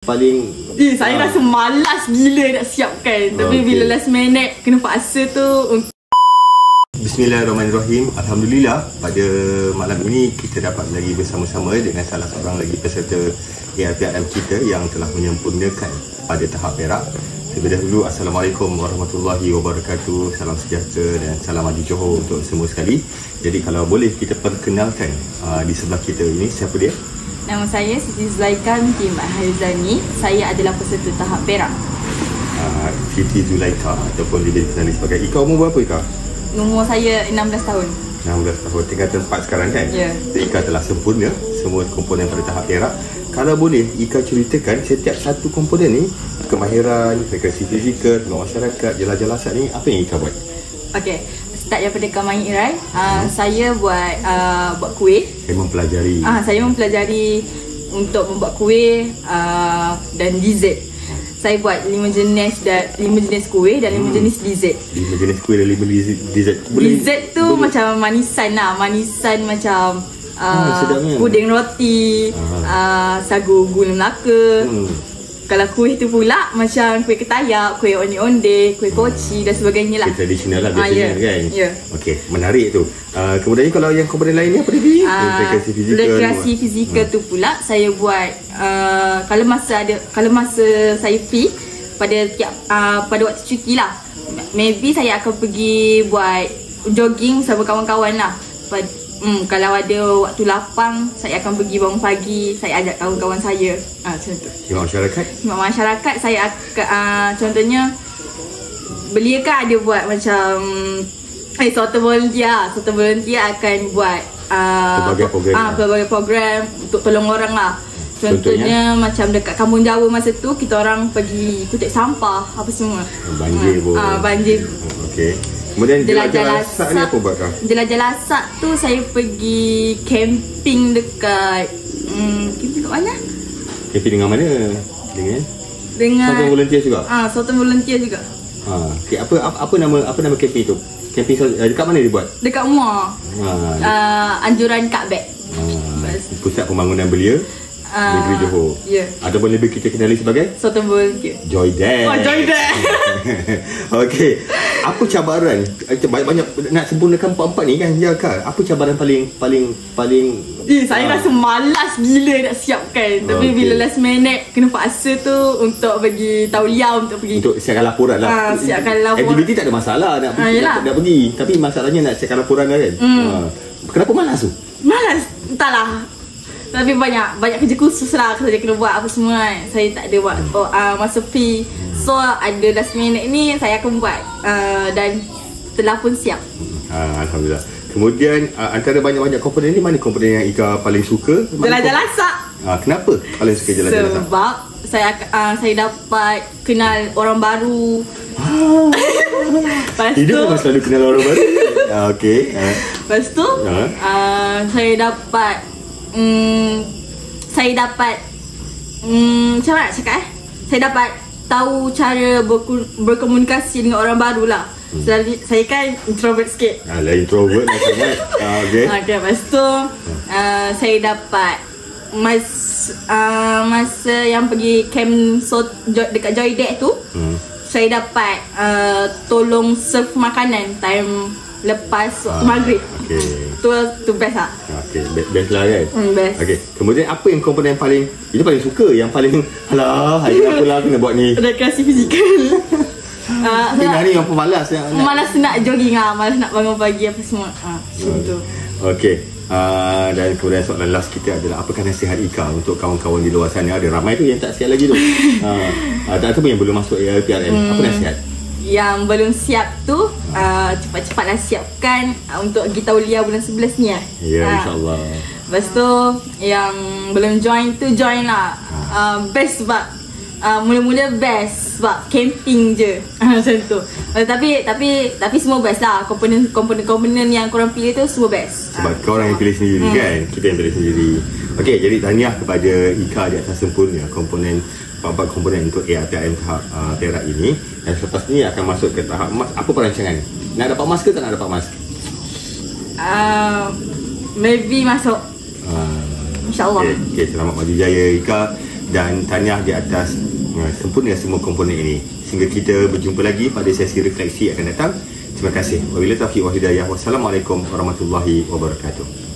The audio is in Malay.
paling saya rasa malas gila nak siapkan. Tapi bila last minute kena paksa tu. Bismillahirrahmanirrahim. Alhamdulillah, pada malam ini kita dapat lagi bersama-sama dengan salah seorang lagi peserta ARPM kita yang telah menyempurnakan pada tahap perak. Terlebih dahulu, Assalamualaikum warahmatullahi wabarakatuh. Salam sejahtera dan salam adi Johor untuk semua sekali. Jadi kalau boleh kita perkenalkan di sebelah kita ini, siapa dia? Nama saya Siti Zulaika binti Mat Harizani. Saya adalah peserta tahap perak. Siti Zulaika ataupun lebih dikenali sebagai Ika. Umur berapa Ika? Umur saya 16 tahun. 16 tahun, tingkatan 4 sekarang kan? Ya. Ika telah sempurna semua komponen pada tahap perak. Kalau boleh Ika ceritakan setiap satu komponen ni, kemahiran, frekuensi fizikal, tengok masyarakat, jelajah-lasat ni, apa yang Ika buat? Okey, start daripada kemahiran. Saya buat kuih. Saya mempelajari. Saya mempelajari untuk membuat kuih dan dessert. Saya buat 5 jenis kuih dan 5 jenis dessert. 5 jenis kuih dan 5 jenis dessert. Dessert tu macam manisan lah. Manisan macam puding roti, sagu gula Melaka. Kalau kuih tu pula macam kuih ketayak, kuih onde-onde, kuih koci dan sebagainya lah. Kuih tradisional lah biasanya kan? Ya. Okey, menarik tu. Kemudian kalau yang komponen lain ni apa tadi? Rekreasi fizikal. Rekreasi fizikal tu pula saya buat kalau masa saya free pada waktu cuti lah. Maybe saya akan pergi buat jogging bersama kawan-kawan lah. Kalau ada waktu lapang, saya akan pergi bangun pagi. Saya ajak kawan-kawan saya. Macam tu. Khidmat masyarakat? Khidmat masyarakat, saya akan contohnya belia kan ada buat macam Soto volunteer. Soto volunteer akan buat pelbagai program untuk tolong orang lah. Contohnya macam dekat Kampung Jawa masa tu, kita orang pergi kutip sampah apa semua. Banjir pun. Banjir. Okey. Kemudian jelajah lasak ni apa buat kau? Jelajah lasak tu saya pergi camping dekat camping kat mana? Camping dengan mana? Dengan Soto volunteer juga? Soto volunteer juga. Okay, apa nama camping tu? Camping dekat mana dia buat? Dekat Muar. Anjuran Kak Bek. Pusat Pembangunan Belia Negeri Johor. Ya. Ataupun lebih kita kenali sebagai Soto volunteer. Joy Dad. Joy Dad. Okey. Apa cabaran? Banyak nak sempurnakan empat-empat ni kan? Ya Kak. Apa cabaran paling saya rasa malas gila nak siapkan. Tapi bila last minute kena paksa tu untuk bagi tauliah, untuk siapkan laporan lah. Siapkan laporan. Aktiviti tak ada masalah nak pergi. Tapi masalahnya nak siapkan laporan lah kan? Kenapa malas tu? Malas? Entahlah. Tapi banyak kerja khusus lah. Saya kena buat apa semua kan. Saya tak ada buat masa free. So ada last minute ni saya akan buat dan telah pun siap. Alhamdulillah. Kemudian antara banyak-banyak komponen ni, mana komponen yang Ika paling suka? Jelajah lasak. Kenapa paling suka jelajah lasak? Sebab saya dapat kenal orang baru. Hidup memang selalu kenal orang baru. Okey. Lepas tu saya dapat macam mana nak cakap saya dapat tahu cara berkomunikasi dengan orang baru lah. Saya kan introvert sikit. Introvert lah sangat. Okay, lepas tu saya dapat masa yang pergi camp dekat Joy Dad tu, saya dapat tolong serve makanan time lepas waktu maghrib. Tu best lah. Best lah kan? Best. Kemudian apa yang komponen paling suka, yang paling hari apa lah kena buat ni? Rekreasi fizikal. Hari yang pemalas malas nak jogging lah, malas nak bangun pagi apa semua. Macam tu. Dan kemudian soalan last kita adalah, apakah nasihat Ika untuk kawan-kawan di luar sana? Ada ramai tu yang tak siap lagi tu. Ataupun yang belum masuk ARPM. Apa nasihat? Yang belum siap tu cepat-cepatlah siapkan untuk pergi tauliah bulan 11 ni lah. Ya, insyaAllah. Lepas tu yang belum join tu join lah. Best sebab mula-mula best sebab camping je. Macam tu. Tapi semua best lah. Komponen yang korang pilih tu semua best. Sebab korang yang pilih sendiri kan? Kita yang pilih sendiri. Okey, jadi tahniah kepada Ika di atas sempurna komponen 4 komponen untuk ARPM tahap perak ini. Dan selepas ni akan masuk ke tahap emas. Apa perancangan? Nak dapat emas ke tak nak dapat emas? Maybe masuk. InsyaAllah. Okay, selamat maju jaya Ika. dan tahniah di atas sempurna semua komponen ini. Sehingga kita berjumpa lagi pada sesi refleksi akan datang. Terima kasih. Wabillahi taufiq wal hidayah. Wassalamualaikum warahmatullahi wabarakatuh.